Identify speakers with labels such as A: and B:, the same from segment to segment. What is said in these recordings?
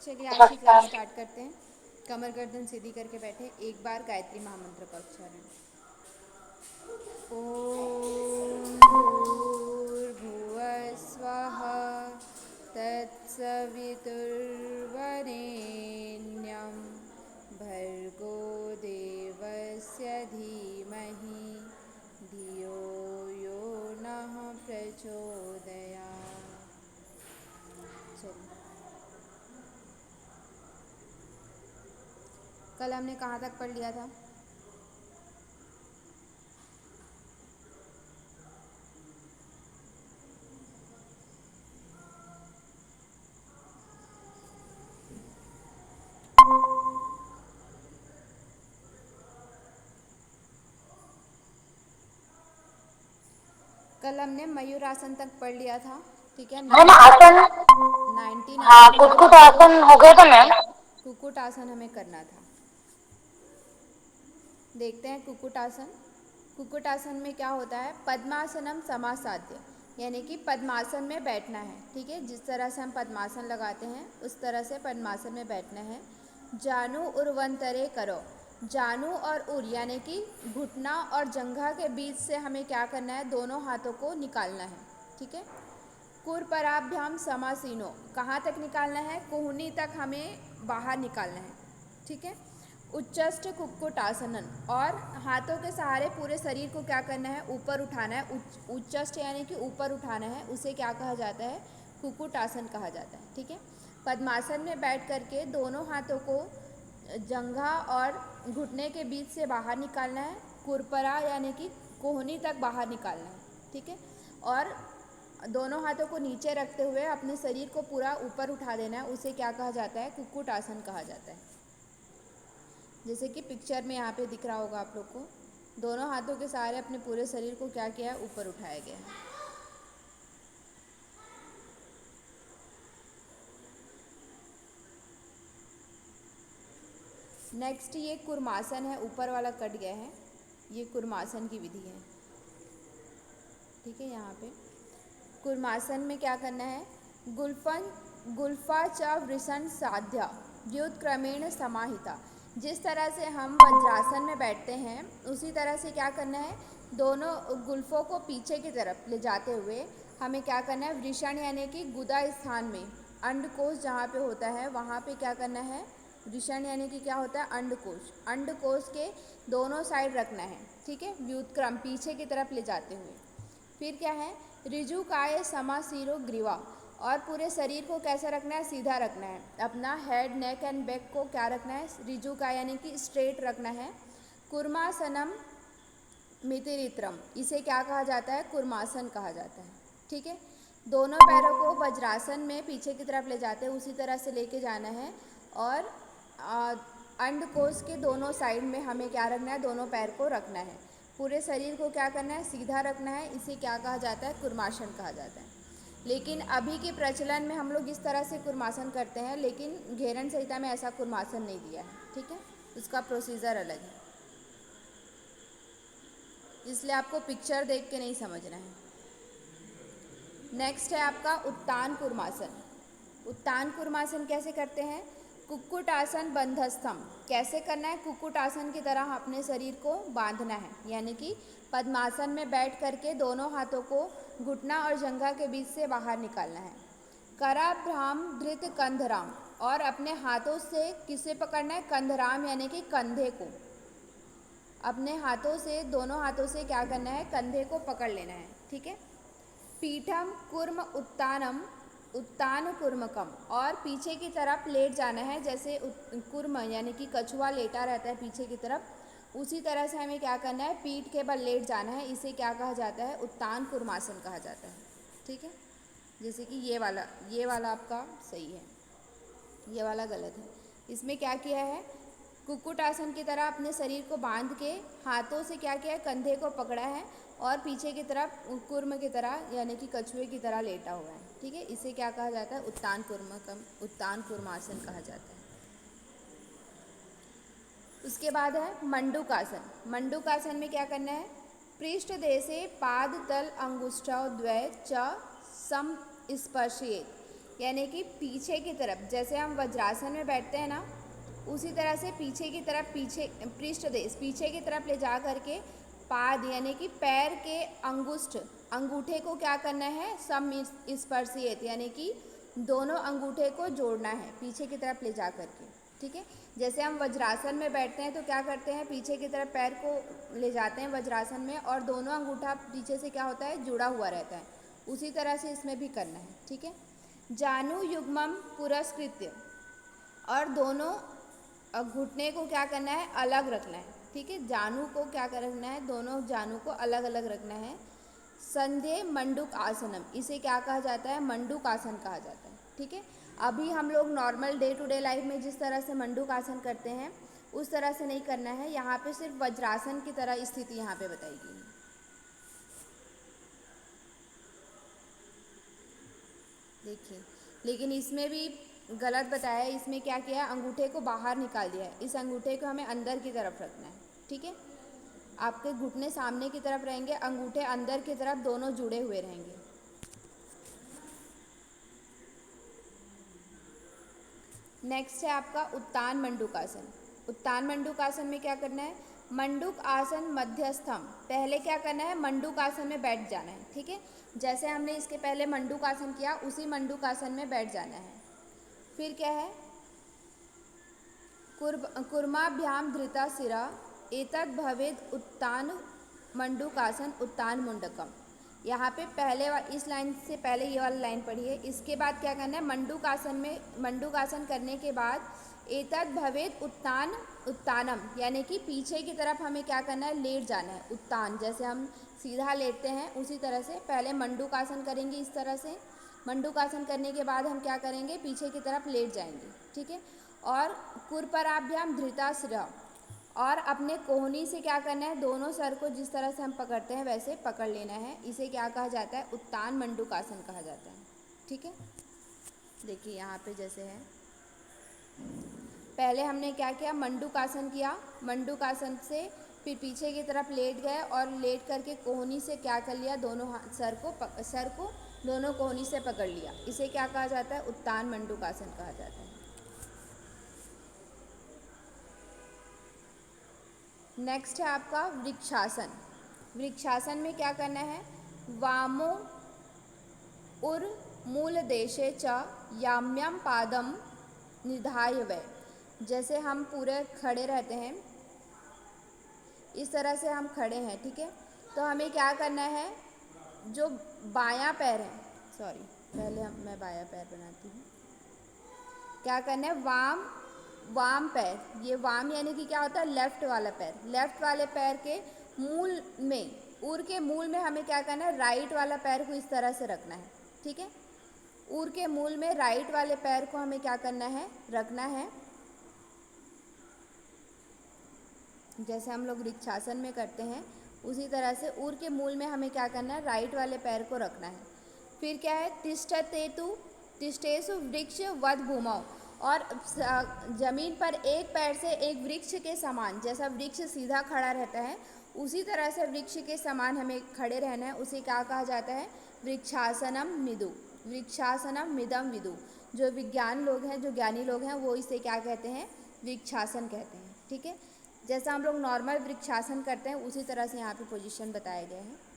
A: चलिए आज की क्लास स्टार्ट करते हैं। कमर गर्दन सीधी करके बैठे, एक बार गायत्री महामंत्र का उच्चारण। ओम भूर्भुवः स्वः तत्सवितुर्वरेण्यं भर्गो देवस्य धीमहि धियो यो नः प्रचोदयात्। चलिए, कल हमने कहाँ तक पढ़ लिया था? कल हमने मयूरासन तक पढ़ लिया था। ठीक है,
B: मैम आसन।
A: 19
B: हाँ,
A: आसन
B: कुछ
A: हमारे
B: कुछ
A: कंप्लीट।
B: आसन हो गए थे मैम।
A: कुक्कुट आसन हमें करना था। देखते हैं कुक्कुट आसन। कुक्कुट आसन में क्या होता है? पद्मासनम समासाद्य, यानी कि पद्मासन में बैठना है। ठीक है, जिस तरह से हम पद्मासन लगाते हैं उस तरह से पद्मासन में बैठना है। जानु उर्वंतरे करो, जानु और उर यानी कि घुटना और जंघा के बीच से हमें क्या करना है? दोनों हाथों को निकालना है। ठीक है, कुरपराभ्याम समासीनो, कहाँ तक निकालना है? कोहनी तक हमें बाहर निकालना है। ठीक है, उच्चष्ट कुक्कुट आसनन, और हाथों के सहारे पूरे शरीर को क्या करना है? ऊपर उठाना है। उच्चष्ट यानी कि ऊपर उठाना है, उसे क्या कहा जाता है? कुक्कुट आसन कहा जाता है। ठीक है, पद्मासन में बैठ करके दोनों हाथों को जंघा और घुटने के बीच से बाहर निकालना है। कुरपरा यानी कि कोहनी तक बाहर निकालना है। ठीक है, और दोनों हाथों को नीचे रखते हुए अपने शरीर को पूरा ऊपर उठा देना है, उसे क्या कहा जाता है? कुक्कुट आसन कहा जाता है। जैसे कि पिक्चर में यहाँ पे दिख रहा होगा आप लोग को, दोनों हाथों के सहारे अपने पूरे शरीर को क्या किया है? ऊपर उठाया गया है। नेक्स्ट ये कुर्मासन है, ऊपर वाला कट गया है, ये कुर्मासन की विधि है। ठीक है, यहाँ पे कुर्मासन में क्या करना है? गुल्फा च वृषण साध्या व्युत्क्रमेण समाहिता, जिस तरह से हम वज्रासन में बैठते हैं उसी तरह से क्या करना है? दोनों गुल्फों को पीछे की तरफ ले जाते हुए हमें क्या करना है? वृषण यानी कि गुदा स्थान में, अंडकोश जहाँ पे होता है वहाँ पे क्या करना है? वृषण यानी कि क्या होता है? अंडकोश, अंडकोश के दोनों साइड रखना है। ठीक है, व्युत्क्रम पीछे की तरफ ले जाते हुए। फिर क्या है? ऋजु काय समासीरो ग्रीवा, और पूरे शरीर को कैसा रखना है? सीधा रखना है। अपना हेड, नेक एंड बैक को क्या रखना है? ऋजु काय यानी कि स्ट्रेट रखना है। कुर्मासनम मितिरित्रम, इसे क्या कहा जाता है? कुर्मासन कहा जाता है। ठीक है, दोनों पैरों को वज्रासन में पीछे की तरफ ले जाते हैं, उसी तरह से लेके जाना है। और अंडकोश के दोनों साइड में हमें क्या रखना है? दोनों पैर को रखना है। पूरे शरीर को क्या करना है? सीधा रखना है। इसे क्या कहा जाता है? कुर्मासन कहा जाता है। लेकिन अभी के प्रचलन में हम लोग इस तरह से कुर्मासन करते हैं, लेकिन घेरन संहिता में ऐसा कुर्मासन नहीं दिया है। ठीक है, उसका प्रोसीजर अलग है, इसलिए आपको पिक्चर देख के नहीं समझना है। नेक्स्ट है आपका उत्तान कुर्मासन। उत्तान कुर्मासन कैसे करते हैं? कुक्कुट आसन बंधस्थम, कैसे करना है? कुक्कुट आसन की तरह अपने शरीर को बांधना है, यानी कि पद्मासन में बैठ करके दोनों हाथों को घुटना और जंघा के बीच से बाहर निकालना है। कराभ्राम धृत कंधराम, और अपने हाथों से किसे पकड़ना है? कंधराम यानी कि कंधे को, अपने हाथों से, दोनों हाथों से क्या करना है? कंधे को पकड़ लेना है। ठीक है, पीठम कुर्म उत्तानम उत्तान कुर्मकम, और पीछे की तरफ लेट जाना है, जैसे कुर्म यानी कि कछुआ लेटा रहता है पीछे की तरफ, उसी तरह से हमें क्या करना है? पीठ के बल लेट जाना है। इसे क्या कहा जाता है? उत्तान कुर्मासन कहा जाता है। ठीक है, जैसे कि ये वाला आपका सही है, ये वाला गलत है। इसमें क्या किया है? कुक्कुट आसन की तरह अपने शरीर को बांध के हाथों से क्या किया है? कंधे को पकड़ा है और पीछे की तरफ कुर्म की तरह यानी कि कछुए की तरह लेटा हुआ है। ठीक है, इसे क्या कहा जाता है? उत्तान कुर्मासन कहा जाता है। उसके बाद है मंडूकासन। मंडूकासन में क्या करना है? पृष्ठ देशे पाद तल अंगुष्ठौ द्वय च सम स्पर्शेत, यानी कि पीछे की तरफ, जैसे हम वज्रासन में बैठते हैं ना, उसी तरह से पीछे की तरफ, पीछे पृष्ठ देश पीछे की तरफ ले जा करके पाद यानी कि पैर के अंगुष्ठ अंगूठे को क्या करना है, समस्पर्शित यानी कि दोनों अंगूठे को जोड़ना है पीछे की तरफ ले जा करके। ठीक है, जैसे हम वज्रासन में बैठते हैं तो क्या करते हैं, पीछे की तरफ पैर को ले जाते हैं वज्रासन में और दोनों अंगूठा पीछे से क्या होता है, जुड़ा हुआ रहता है। उसी तरह से इसमें भी करना है। ठीक है, जानु युग्मम पुरस्कृत्य, और दोनों घुटने को क्या करना है, अलग रखना है। ठीक है, जानु को क्या रखना है, दोनों जानु को अलग अलग रखना है। संधे मंडूक आसनम, इसे क्या कहा जाता है, मंडूक आसन कहा जाता है। ठीक है, अभी हम लोग normal day to day life में जिस तरह से मंडूक आसन करते हैं उस तरह से नहीं करना है, यहाँ पे सिर्फ वज्रासन की तरह स्थिति यहाँ पे बताई गई है। देखिए, लेकिन इसमें भी गलत बताया है, इसमें क्या किया है, अंगूठे को बाहर निकाल दिया है, इस अंगूठे को हमें अंदर की तरफ रखना है। ठीक है, आपके घुटने सामने की तरफ रहेंगे, अंगूठे अंदर की तरफ दोनों जुड़े हुए रहेंगे। नेक्स्ट है आपका उत्तान मंडूकासन। उत्तान मंडूकासन में क्या करना है, मंडूक आसन मध्यस्थम, पहले क्या करना है, मंडूक आसन में बैठ जाना है। ठीक है, जैसे हमने इसके पहले मंडूक आसन किया उसी मंडूक आसन में बैठ जाना है। फिर क्या है, कुर्माभ्याम धृता सिरा एतद भवेद उत्तान मंडूकासन उत्तान मुंडकम। यहाँ पे पहले इस लाइन से पहले ये वाला लाइन पढ़िए, इसके बाद क्या करना है, मंडूकासन में मंडूकासन करने के बाद एतद भवेद उत्तान उत्तानम, यानी कि पीछे की तरफ हमें क्या करना है, लेट जाना है। उत्तान जैसे हम सीधा लेटते हैं उसी तरह से पहले मंडूकासन करेंगे इस तरह से, मंडूकासन करने के बाद हम क्या करेंगे, पीछे की तरफ लेट जाएंगे। ठीक है, और कुरपराभ्याम धृताश्र, और अपने कोहनी से क्या करना है, दोनों सर को जिस तरह से हम पकड़ते हैं वैसे पकड़ लेना है। इसे क्या कहा जाता है, उत्तान मंडूकासन कहा जाता है। ठीक है, देखिए यहाँ पे जैसे है, पहले हमने क्या किया, मंडूकासन किया, मंडूकासन से फिर पीछे की तरफ लेट गए और लेट करके कोहनी से क्या कर लिया, दोनों सर को दोनों कोहनी से पकड़ लिया। इसे क्या कहा जाता है, उत्तान मंडूकासन कहा जाता है। नेक्स्ट है आपका वृक्षासन। वृक्षासन में क्या करना है, वामो उर मूल देशे च याम्यम पादम निधाय वै, जैसे हम पूरे खड़े रहते हैं इस तरह से हम खड़े हैं। ठीक है, तो हमें क्या करना है, जो बायां पैर है, सॉरी पहले मैं बायां पैर बनाती हूँ, क्या करना है, वाम पैर, ये वाम यानी कि क्या होता है, लेफ्ट वाला पैर, लेफ्ट वाले पैर के मूल में, ऊर के मूल में हमें क्या करना है, राइट वाला पैर को इस तरह से रखना है। ठीक है, ऊर के मूल में राइट वाले पैर को हमें क्या करना है, रखना है, जैसे हम लोग वृक्षासन में करते हैं उसी तरह से ऊर के मूल में हमें क्या करना है, राइट वाले पैर को रखना है। फिर क्या है, तिष्ठतेतु तिष्ठेषु वृक्ष वध भूमौ, और जमीन पर एक पैर से एक वृक्ष के समान, जैसा वृक्ष सीधा खड़ा रहता है उसी तरह से वृक्ष के समान हमें खड़े रहना है। उसे क्या कहा जाता है, वृक्षासनम मिदु, वृक्षासनम मिदम विदु। जो विज्ञान लोग हैं, जो ज्ञानी लोग हैं, वो इसे क्या कहते हैं, वृक्षासन कहते हैं। ठीक है, जैसा हम लोग नॉर्मल वृक्षासन करते हैं उसी तरह से यहाँ पे पोजीशन बताया गया है।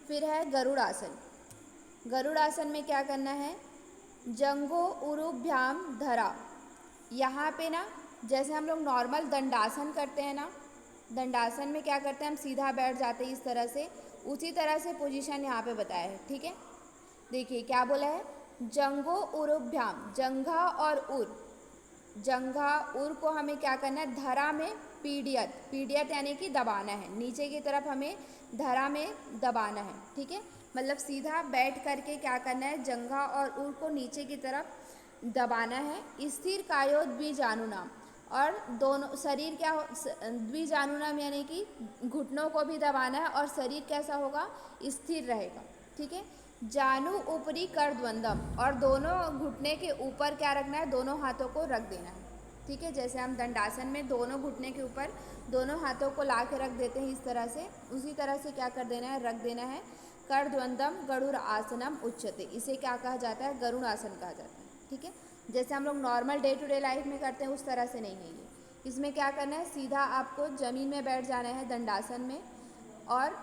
A: फिर है गरुड़ासन। गरुड़ासन में क्या करना है, जंगो उरुभ्याम धरा, यहाँ पे ना जैसे हम लोग नॉर्मल दंडासन करते हैं ना, दंडासन में क्या करते हैं, हम सीधा बैठ जाते हैं इस तरह से, उसी तरह से पोजीशन यहाँ पे बताया है। ठीक है, देखिए क्या बोला है, जंगो उरुभ्याम, जंघा और उर, जंघा उर को हमें क्या करना है, धरा में पीडियत, पीडियत यानी कि दबाना है, नीचे की तरफ हमें धरा में दबाना है। ठीक है, मतलब सीधा बैठ करके क्या करना है, जंघा और उर को नीचे की तरफ दबाना है। स्थिर कायो द्विजानुनाम, और दोनों शरीर क्या हो, द्विजानुनाम यानी कि घुटनों को भी दबाना है और शरीर कैसा होगा, स्थिर रहेगा। ठीक है, जानु ऊपरी कर द्वंदम, और दोनों घुटने के ऊपर क्या रखना है, दोनों हाथों को रख देना है। ठीक है, जैसे हम दंडासन में दोनों घुटने के ऊपर दोनों हाथों को ला के रख देते हैं इस तरह से, उसी तरह से क्या कर देना है, रख देना है। करद्वंदम गरुड़ आसनम उच्यते, इसे क्या कहा जाता है, गरुड़ आसन कहा जाता है। ठीक है, जैसे हम लोग normal day to day life में करते हैं उस तरह से नहीं है ये। इसमें क्या करना है, सीधा आपको ज़मीन में बैठ जाना है दंडासन में, और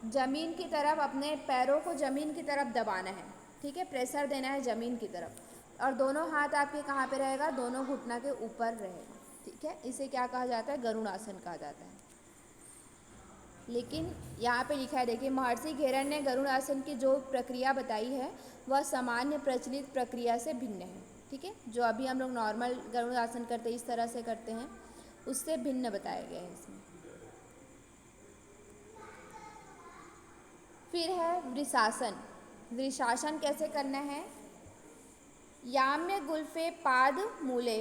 A: ज़मीन की तरफ अपने पैरों को ज़मीन की तरफ दबाना है। ठीक है, प्रेशर देना है ज़मीन की तरफ, और दोनों हाथ आपके कहाँ पे रहेगा, दोनों घुटना के ऊपर रहेगा। ठीक है, इसे क्या कहा जाता है, गरुड़ आसन कहा जाता है। लेकिन यहाँ पे लिखा है, देखिए, महर्षि घेरन ने गरुड़ आसन की जो प्रक्रिया बताई है वह सामान्य प्रचलित प्रक्रिया से भिन्न है। ठीक है, जो अभी हम लोग नॉर्मल गरुड़ आसन करते हैं इस तरह से करते हैं, उससे भिन्न बताया गया है इसमें। फिर है वृषासन। वृषासन कैसे करना है, याम्य गुल्फे पाद मूले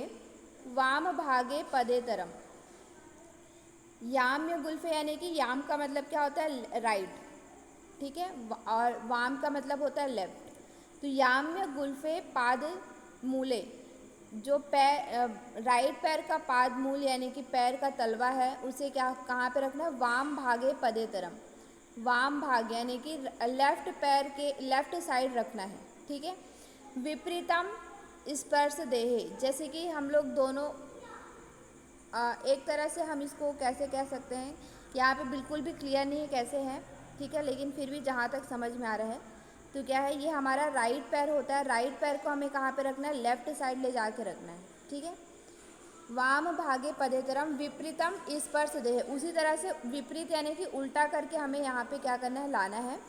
A: वाम भागे पदेतरम। याम्य गुल्फे यानी कि याम का मतलब क्या होता है, राइट। ठीक है, और वाम का मतलब होता है लेफ्ट। तो याम्य गुल्फे पाद मूले, जो पैर राइट पैर का पाद मूल यानी कि पैर का तलवा है, उसे क्या कहाँ पे रखना है, वाम भागे पदेतरम। वाम भाग यानी कि लेफ्ट पैर के लेफ्ट साइड रखना है। ठीक है, विपरीतम स्पर्श देहे, जैसे कि हम लोग दोनों एक तरह से हम इसको कैसे कह सकते हैं, यहाँ पे बिल्कुल भी क्लियर नहीं है कैसे है। ठीक है, लेकिन फिर भी जहाँ तक समझ में आ रहा है तो क्या है, ये हमारा राइट पैर होता है, राइट पैर को हमें कहाँ पे रखना है, लेफ्ट साइड ले जाके रखना है। ठीक है, वाम भागे पदेतरम विपरीतम स्पर्श देह, उसी तरह से विपरीत यानी कि उल्टा करके हमें यहाँ पे क्या करना है, लाना है,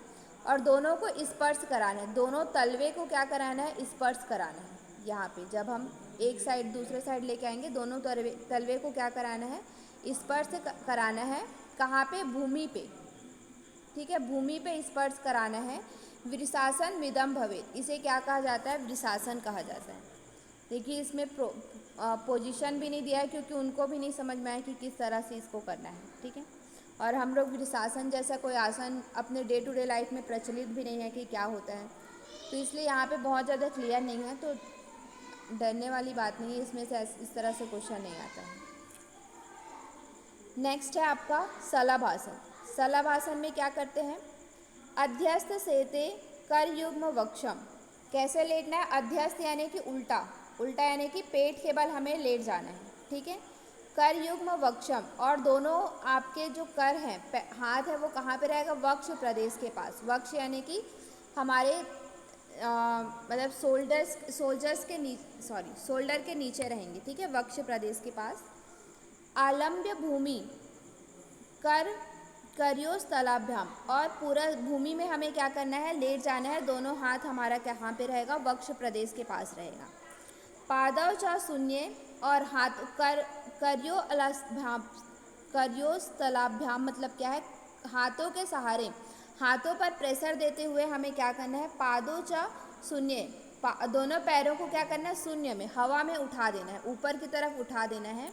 A: और दोनों को स्पर्श कराना है, दोनों तलवे को क्या कराना है, स्पर्श कराना है। यहाँ पे जब हम एक साइड दूसरे साइड लेके आएंगे, दोनों तलवे को क्या कराना है, स्पर्श कराना है। कहाँ पे, भूमि पे। ठीक है, भूमि पे स्पर्श कराना है। वृषासन विदम भवेत, इसे क्या कहा जाता है, वृषासन कहा जाता है। देखिए, इसमें पोजीशन भी नहीं दिया है क्योंकि उनको भी नहीं समझ में आया कि किस तरह से इसको करना है। ठीक है, और हम लोग वृषासन जैसा कोई आसन अपने डे टू डे लाइफ में प्रचलित भी नहीं है कि क्या होता है, तो इसलिए यहाँ पे बहुत ज़्यादा क्लियर नहीं है। तो डरने वाली बात नहीं है, इसमें से इस तरह से क्वेश्चन नहीं आता है। नेक्स्ट है आपका शलभासन। शलभासन में क्या करते हैं, अध्यस्त सेते कर युग्म वक्षम, कैसे लेटना है, अध्यस्त यानी कि उल्टा, उल्टा यानी कि पेट के बल हमें लेट जाना है। ठीक है, कर युग्म वक्षम, और दोनों आपके जो कर हैं, हाथ है, वो कहाँ पे रहेगा, वक्ष प्रदेश के पास। वक्ष यानी कि हमारे मतलब शोल्डर के नीचे रहेंगे। ठीक है, वक्ष प्रदेश के पास। आलम्ब्य भूमि कर करयोस्तलाभ्याम, और पूरा भूमि में हमें क्या करना है, लेट जाना है, दोनों हाथ हमारा कहाँ पे रहेगा, वक्ष प्रदेश के पास रहेगा। पादव च शून्य, और हाथ करयोस्तलाभ्याम मतलब क्या है, हाथों के सहारे, हाथों पर प्रेशर देते हुए हमें क्या करना है, पादों च शून्य, दोनों पैरों को क्या करना है, शून्य में, हवा में उठा देना है, ऊपर की तरफ उठा देना है।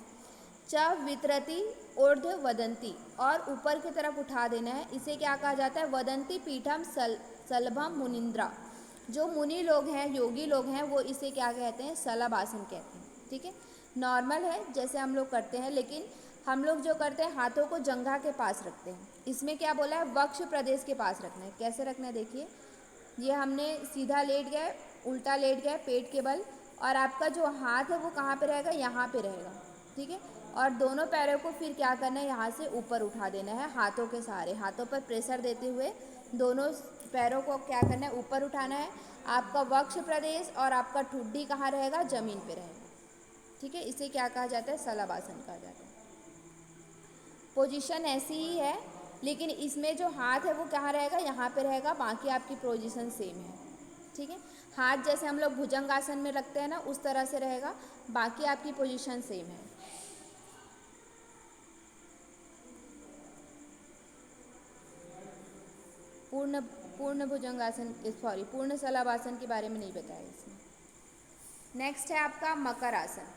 A: च वितरती ऊर्ध्व वदंती, और ऊपर की तरफ उठा देना है, इसे क्या कहा जाता है, वदंती पीठम सलभम मुनिंद्रा, जो मुनि लोग हैं, योगी लोग हैं, वो इसे क्या कहते हैं, शलभ आसन कहते हैं। ठीक है, नॉर्मल है जैसे हम लोग करते हैं, लेकिन हम लोग जो करते हैं हाथों को जंघा के पास रखते हैं। इसमें क्या बोला है, वक्ष प्रदेश के पास रखना है। कैसे रखना है, देखिए, ये हमने सीधा लेट गए, उल्टा लेट गए पेट के बल, और आपका जो हाथ है वो कहाँ पे रहेगा, यहाँ पे रहेगा। ठीक है, और दोनों पैरों को फिर क्या करना है, यहाँ से ऊपर उठा देना है, हाथों के सहारे, हाथों पर प्रेशर देते हुए दोनों पैरों को क्या करना है, ऊपर उठाना है। आपका वक्ष प्रदेश और आपका ठुड्डी कहाँ रहेगा, जमीन पे रहेगा। ठीक है, इसे क्या कहा जाता है, शलभ आसन कहा जाता है। पोजीशन ऐसी ही है, लेकिन इसमें जो हाथ है वो कहाँ रहेगा, यहाँ पे रहेगा, बाकी आपकी पोजीशन सेम है। ठीक है, हाथ जैसे हम लोग भुजंग आसन में रखते हैं ना, उस तरह से रहेगा, बाकी आपकी पोजीशन सेम है। पूर्ण भुजंगासन, पूर्ण शलभासन के बारे में नहीं बताया इसमें। नेक्स्ट है आपका मकर आसन।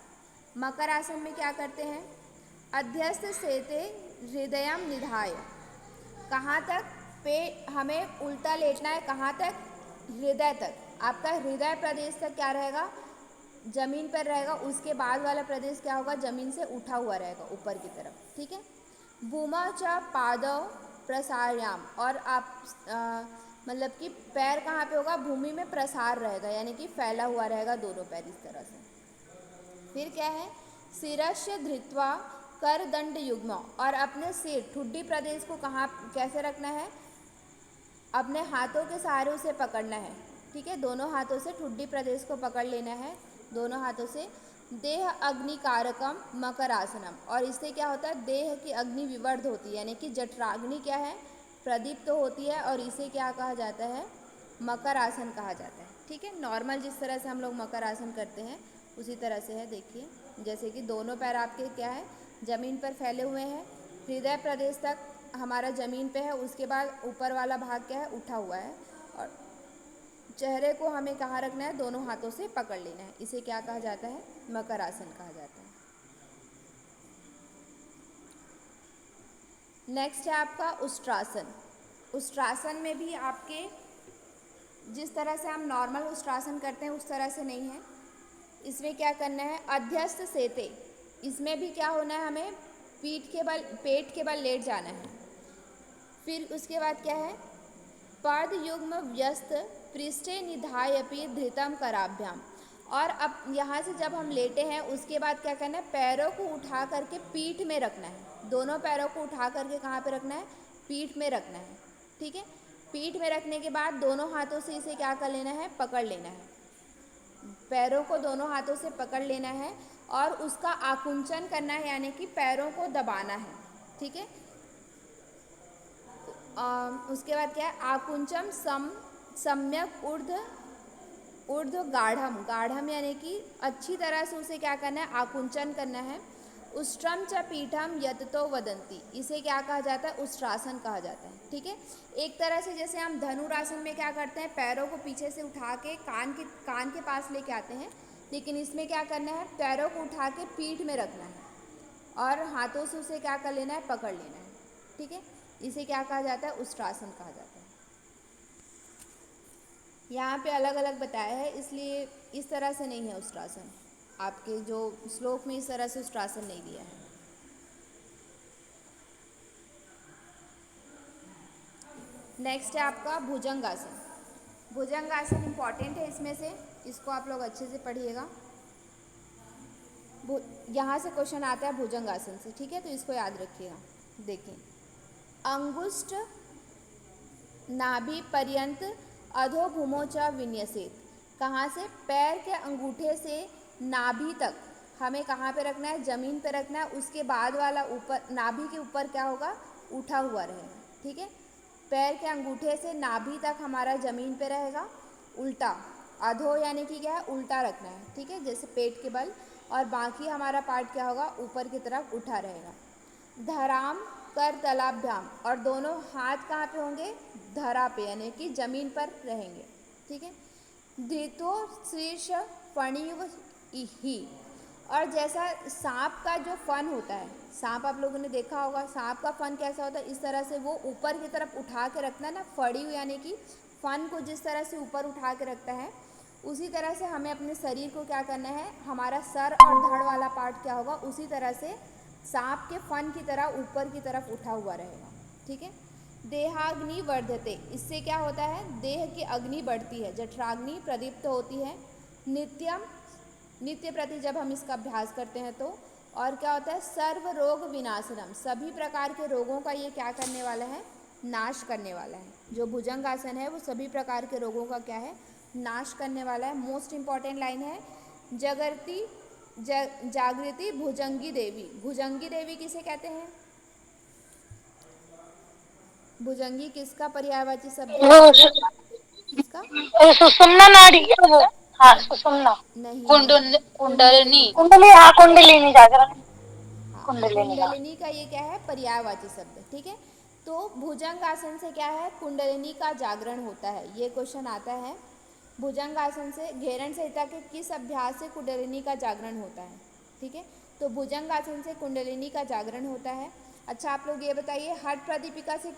A: मकर आसन में क्या करते हैं, अध्यस्त सेते हृदयम निधाय, कहाँ तक, पे हमें उल्टा लेटना है, कहाँ तक, हृदय तक। आपका हृदय प्रदेश तक क्या रहेगा, जमीन पर रहेगा, उसके बाद वाला प्रदेश क्या होगा, जमीन से उठा हुआ रहेगा ऊपर की तरफ, ठीक है। भूमा च पादव प्रसार्याम, और आप मतलब कि पैर कहाँ पे होगा, भूमि में प्रसार रहेगा, यानी कि फैला हुआ रहेगा दोनों पैर इस तरह से। फिर क्या है, शिरस्य धृत्वा कर दंड युग्म, और अपने सिर ठुड्डी प्रदेश को कहाँ कैसे रखना है, अपने हाथों के सहारे उसे पकड़ना है, ठीक है। दोनों हाथों से ठुड्डी प्रदेश को पकड़ लेना है, दोनों हाथों से। देह अग्नि कारकम मकर आसनम, और इससे क्या होता है, देह की अग्नि विवर्ध होती है, यानी कि जठराग्नि क्या है, प्रदीप्त तो होती है, और इसे क्या कहा जाता है, मकर आसन कहा जाता है, ठीक है। नॉर्मल जिस तरह से हम लोग मकर आसन करते हैं उसी तरह से है, देखिए। जैसे कि दोनों पैर आपके क्या है, ज़मीन पर फैले हुए हैं, हृदय प्रदेश तक हमारा ज़मीन पे है, उसके बाद ऊपर वाला भाग क्या है, उठा हुआ है, और चेहरे को हमें कहाँ रखना है, दोनों हाथों से पकड़ लेना है, इसे क्या कहा जाता है, मकर आसन कहा जाता है। नेक्स्ट है आपका उष्ट्रासन। उष्ट्रासन में भी आपके जिस तरह से हम नॉर्मल उष्ट्रासन करते हैं उस तरह से नहीं है, इसमें क्या करना है, अध्यस्त सेते, इसमें भी क्या होना है, हमें पेट के बल लेट जाना है। फिर उसके बाद क्या है, पाद युग्म व्यस्त पृष्ठे निधायपि धृतम कराभ्याम, और अब यहाँ से जब हम लेटे हैं उसके बाद क्या करना है, पैरों को उठा करके पीठ में रखना है, दोनों पैरों को उठा करके कहाँ पे रखना है, पीठ में रखना है, ठीक है। पीठ में रखने के बाद दोनों हाथों से इसे क्या कर लेना है, पकड़ लेना है, पैरों को दोनों हाथों से पकड़ लेना है, और उसका आकुंचन करना है, यानी कि पैरों को दबाना है, ठीक है। उसके बाद क्या है, आकुंचम सम्यक ऊर्ध गाढ़म यानी कि अच्छी तरह से उसे क्या करना है, आकुंचन करना है। उष्ट्रम च पीठम यततो वदंती, इसे क्या कहा जाता है, उष्ट्रासन कहा जाता है, ठीक है। एक तरह से जैसे हम धनुरासन में क्या करते हैं, पैरों को पीछे से उठा के कान के पास लेके आते हैं, लेकिन इसमें क्या करना है, पैरों को उठा के पीठ में रखना है, और हाथों से उसे क्या कर लेना है, पकड़ लेना है, ठीक है। इसे क्या कहा जाता है, उष्ट्रासन कहा जाता है। यहाँ पे अलग अलग बताया है, इसलिए इस तरह से नहीं है उष्ट्रासन, आपके जो श्लोक में इस तरह से उष्ट्रासन नहीं दिया है। नेक्स्ट है आपका भुजंगासन। भुजंगासन इम्पॉर्टेंट है इसमें से, इसको आप लोग अच्छे से पढ़िएगा। यहाँ से क्वेश्चन आता है भुजंगासन से, ठीक है, तो इसको याद रखिएगा। देखिए, अंगुष्ठ नाभि पर्यंत अधोभूमो च विन्यसेत, कहाँ से, पैर के अंगूठे से नाभि तक हमें कहाँ पे रखना है, ज़मीन पे रखना है, उसके बाद वाला ऊपर नाभि के ऊपर क्या होगा, उठा हुआ रहेगा, ठीक है। पैर के अंगूठे से नाभि तक हमारा ज़मीन पे रहेगा, उल्टा, अधो यानी कि क्या है, उल्टा रखना है, ठीक है, जैसे पेट के बल, और बाकी हमारा पार्ट क्या होगा, ऊपर की तरफ उठा रहेगा। धराम कर तलाभ्याम, और दोनों हाथ कहाँ पे होंगे, धरा पे, यानी कि जमीन पर रहेंगे, ठीक है। धृतो शीर्ष फणिव ही, और जैसा सांप का जो फन होता है, सांप आप लोगों ने देखा होगा, सांप का फन कैसा होता है, इस तरह से वो ऊपर की तरफ उठा के रखना ना, फड़ी यानी कि फन को जिस तरह से ऊपर उठा के रखता है, उसी तरह से हमें अपने शरीर को क्या करना है, हमारा सर और धड़ वाला पार्ट क्या होगा, उसी तरह से सांप के फन की तरह ऊपर की तरफ उठा हुआ रहेगा, ठीक है। देहाग्नि वर्धते, इससे क्या होता है, देह की अग्नि बढ़ती है, जठराग्नि प्रदीप्त होती है। नित्य प्रति जब हम इसका अभ्यास करते हैं तो, और क्या होता है, सर्व रोग विनाशनम, सभी प्रकार के रोगों का ये क्या करने वाला है, नाश करने वाला है। जो भुजंग आसन है वो सभी प्रकार के रोगों का क्या है, नाश करने वाला है। मोस्ट इंपॉर्टेंट लाइन है, जागृति भुजंगी देवी। भुजंगी देवी किसे कहते हैं, भुजंगी किसका पर्यायवाची शब्द है, किसका,
B: सुषुम्ना नाड़ी है वो, हाँ सुषुम्ना,
A: नहीं नहीं,
B: कुंडलिनी, कुंडली, हाँ कुंडलिनी जागरण,
A: हाँ,
B: कुंडलिनी का,
A: कुंडलिनी का ये क्या है, पर्यायवाची शब्द, ठीक है। तो भुजंग आसन से क्या है, कुंडलिनी का जागरण होता है, ये क्वेश्चन आता है। भुजंग आसन से घेरण संहिता के किस अभ्यास से कुंडलिनी का जागरण होता है, ठीक है। तो भुजंग आसन से कुंडलिनी का जागरण होता है। अच्छा, आप लोग ये बताइए, हठ प्रदीपिका से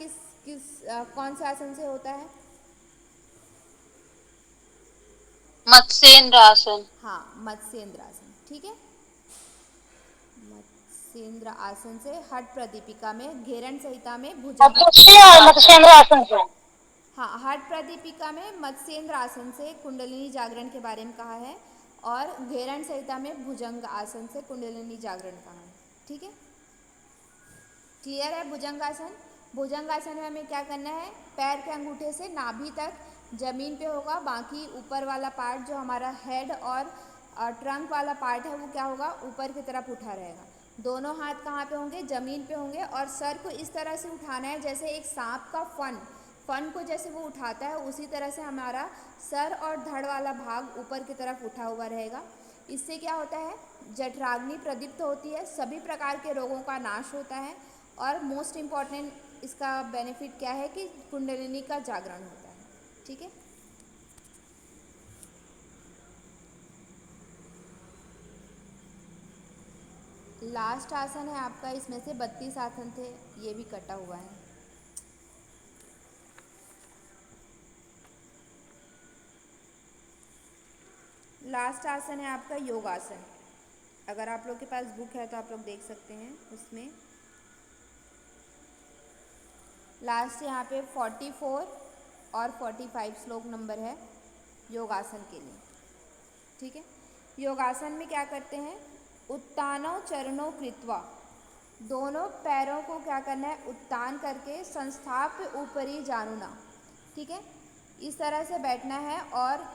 A: कौन से आसन से होता है,
B: मत्स्येंद्र आसन,
A: हाँ, मत्स्येंद्र आसन। ठीक है, मत्स्येंद्र आसन से हठ प्रदीपिका में घेरण संहिता में भुजंग,
B: मत्स्येंद्र आसन से,
A: हाँ, हठ प्रदीपिका में मत्स्येंद्र आसन से कुंडलिनी जागरण के बारे में कहा है और घेरण संहिता में भुजंग आसन से कुंडलिनी जागरण कहा है। ठीक है, क्लियर है। भुजंगासन, भुजंगासन में हमें क्या करना है, पैर के अंगूठे से नाभि तक जमीन पे होगा, बाकी ऊपर वाला पार्ट जो हमारा हेड और ट्रंक वाला पार्ट है वो क्या होगा, ऊपर की तरफ उठा रहेगा। दोनों हाथ कहाँ पे होंगे, जमीन पे होंगे और सर को इस तरह से उठाना है जैसे एक सांप का फन को जैसे वो उठाता है उसी तरह से हमारा सर और धड़ वाला भाग ऊपर की तरफ उठा हुआ रहेगा। इससे क्या होता है, जठराग्नि प्रदीप्त होती है, सभी प्रकार के रोगों का नाश होता है और मोस्ट इम्पॉर्टेंट इसका बेनिफिट क्या है कि कुंडलिनी का जागरण होता है। ठीक है, लास्ट आसन है आपका, इसमें से 32 आसन थे, ये भी कटा हुआ है। लास्ट आसन है आपका योगासन। अगर आप लोग के पास बुक है तो आप लोग देख सकते हैं, उसमें लास्ट यहाँ पे 44 और 45 श्लोक नंबर है योगासन के लिए। ठीक है, योगासन में क्या करते हैं, उत्तानो चरणों कृत्वा, दोनों पैरों को क्या करना है, उत्तान करके संस्थाप्य ऊपरी जानुना। ठीक है, इस तरह से बैठना है और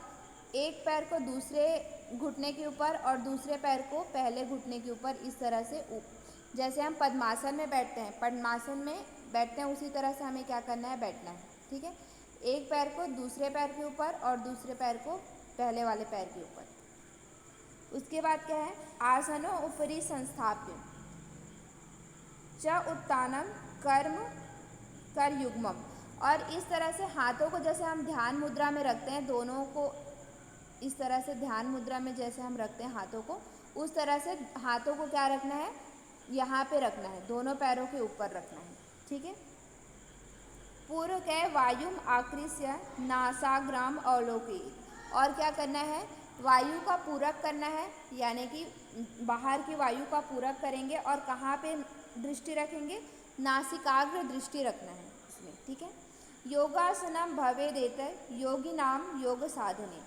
A: एक पैर को दूसरे घुटने के ऊपर और दूसरे पैर को पहले घुटने के ऊपर, इस तरह से जैसे हम पद्मासन में बैठते हैं, पद्मासन में बैठते हैं उसी तरह से हमें क्या करना है, बैठना है। ठीक है, एक पैर को दूसरे पैर के ऊपर और दूसरे पैर को पहले वाले पैर के ऊपर। उसके बाद क्या है, आसनो ऊपरी संस्थाप्य च उत्तानम कर्म कर युग्मम, और इस तरह से हाथों को जैसे हम ध्यान मुद्रा में रखते हैं, दोनों को इस तरह से ध्यान मुद्रा में जैसे हम रखते हैं हाथों को, उस तरह से हाथों को क्या रखना है, यहाँ पे रखना है, दोनों पैरों के ऊपर रखना है। ठीक है, पूर्व के वायुम आकृष्य नासाग्राम अवलोकी, और क्या करना है, वायु का पूरक करना है, यानी कि बाहर की वायु का पूरक करेंगे और कहाँ पे दृष्टि रखेंगे, नासिकाग्र दृष्टि रखना है इसमें। ठीक है, योगासनम भवेदेत योगी नाम योग साधने,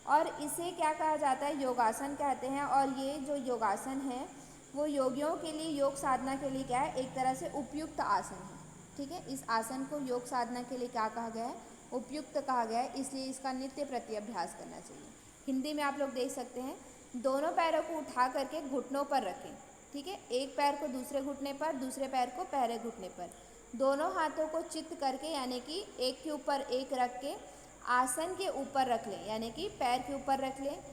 A: और इसे क्या कहा जाता है, योगासन कहते हैं। और ये जो योगासन है वो योगियों के लिए, योग साधना के लिए क्या है, एक तरह से उपयुक्त आसन है। ठीक है, इस आसन को योग साधना के लिए क्या कहा गया है, उपयुक्त कहा गया है, इसलिए इसका नित्य प्रति अभ्यास करना चाहिए। हिंदी में आप लोग देख सकते हैं, दोनों पैरों को उठा करके घुटनों पर रखें। ठीक है, एक पैर को दूसरे घुटने पर, दूसरे पैर को पहले घुटने पर, दोनों हाथों को चित्त करके यानी कि एक के ऊपर एक रख के आसन के ऊपर रख लें, यानी कि पैर के ऊपर रख लें।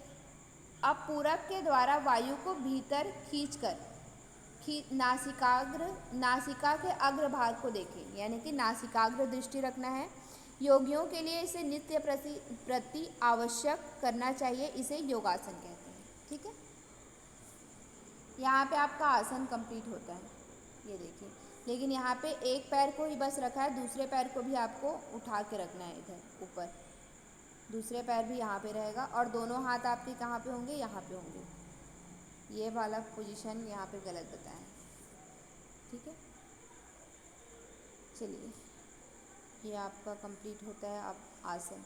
A: अब पूरक के द्वारा वायु को भीतर खींचकर नासिका के अग्रभाग को देखें, यानी कि नासिकाग्र दृष्टि रखना है। योगियों के लिए इसे नित्य प्रति आवश्यक करना चाहिए, इसे योगासन कहते हैं। ठीक है, यहाँ पे आपका आसन कंप्लीट होता है, ये देखिए, लेकिन यहाँ पे एक पैर को ही बस रखा है, दूसरे पैर को भी आपको उठा के रखना है इधर ऊपर, दूसरे पैर भी यहाँ पे रहेगा और दोनों हाथ आपके कहाँ पे होंगे, यहाँ पे होंगे। ये वाला पोजीशन यहाँ पे गलत बताया है। ठीक है, चलिए, ये आपका कंप्लीट होता है अब आसन।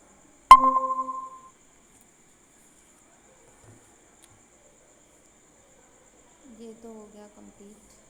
A: ये तो हो गया कंप्लीट।